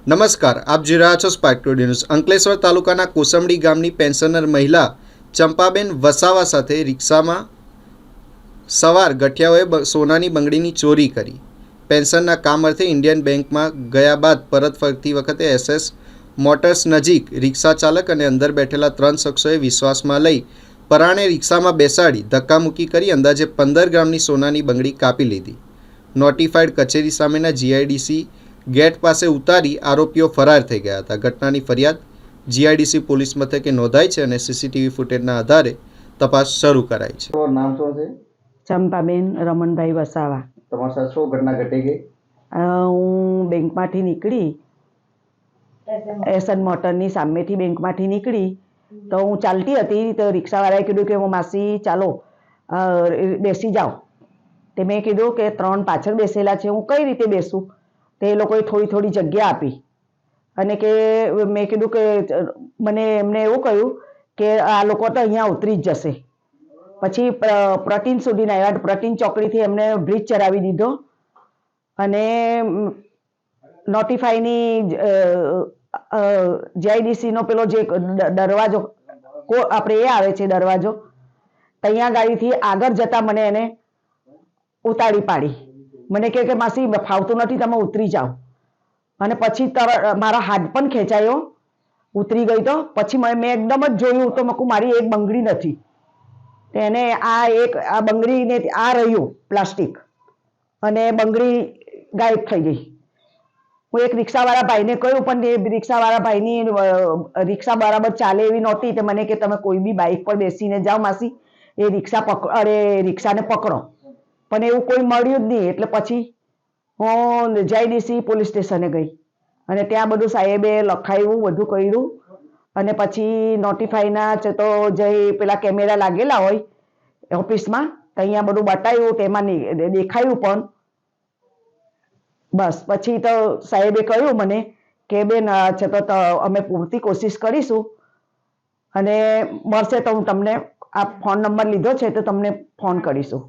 નમસ્કાર, આપ જોઈ રહ્યા છો સ્પાર્ક ટુડે ન્યૂઝ। અંકલેશ્વર તાલુકાના કોસંબડી ગામની પેન્શનર મહિલા ચંપાબેન વસાવા સાથે રિક્ષામાં સવાર ગઠિયાઓએ સોનાની બંગડીની ચોરી કરી। પેન્શનના કામ અર્થે ઇન્ડિયન બેંકમાં ગયા બાદ પરત ફરતી વખતે એસએસ મોટર્સ નજીક રિક્ષા ચાલક અને અંદર બેઠેલા 3 શખ્સોએ વિશ્વાસમાં લઈ પરાણે રિક્ષામાં બેસાડી ધક્કામુક્કી કરી અંદાજે 15 ગ્રામની સોનાની બંગડી કાપી લીધી। નોટિફાઈડ કચેરી સામેના જીઆઈડીસી गेट पासे उतारी आरोपीओ फरार थई गया था। घटनानी फरियाद जीआईडीसी पोलीस मथके नोंधाई छे अने सीसीटीवी फूटेजना आधारे तपास शरू कराई छे। तो नाम शुं छे? चंपाबेन रमणभाई वसावा। तमारा साथ शुं घटना घटी गई? हूँ बेंकमांथी निकળી એસન મોટરની સામેથી બેંકમાંથી નીકળી તો હું ચાલતી હતી તો રિક્ષાવાળાએ કીધું કે હું માસી ચાલો બેસી જાઓ। તે મેં કીધું કે 3 પાછળ બેસેલા છે, હું કઈ રીતે બેસું? તે લોકોએ થોડી થોડી જગ્યા આપી અને કે મેં કીધું કે મને એમને એવું કહ્યું કે આ લોકો તો અહીંયા ઉતરી જ જશે। પછી પ્રટીન સુધીના આવ્યા। પ્રટીન ચોકડીથી એમને બ્રિજ ચડાવી દીધો અને નોટિફાઈની જીઆઈડીસીનો પેલો જે દરવાજો આપણે એ આવે છે દરવાજો, ત્યાં ગાડીથી આગળ જતા મને એને ઉતારી પાડી। મને કહે કે માસી ફાવતું નથી, તમે ઉતરી જાઓ। અને પછી મારા હાથ પણ ખેંચાયો, ઉતરી ગઈ તો પછી મેં એકદમ જ જોયું તો મકું મારી એક બંગડી નથી। એને આ બંગડીને આ રહ્યું પ્લાસ્ટિક અને બંગડી ગાયબ થઈ ગઈ। હું એક રિક્ષાવાળા ભાઈને કહ્યું પણ એ રિક્ષાવાળા ભાઈની રિક્ષા બરાબર ચાલે એવી નહોતી। તે મને કે તમે કોઈ બી બાઇક પર બેસીને જાઓ માસી, એ રિક્ષાને પકડો। પણ એવું કોઈ મળ્યું જ નહીં। એટલે પછી હું જીઆઈડીસી પોલીસ સ્ટેશને ગઈ અને ત્યાં બધું સાહેબે લખાયું, બધું કર્યું અને પછી નોટિફાઈના તો જે પેલા કેમેરા લાગેલા હોય ઓફિસમાં ત્યાં બધું બતાવ્યું, તેમાં દેખાયું પણ બસ। પછી તો સાહેબે કહ્યું મને કે બેન તો અમે પૂરતી કોશિશ કરીશું અને મળશે તો હું તમને આ ફોન નંબર લીધો છે તો તમને ફોન કરીશું।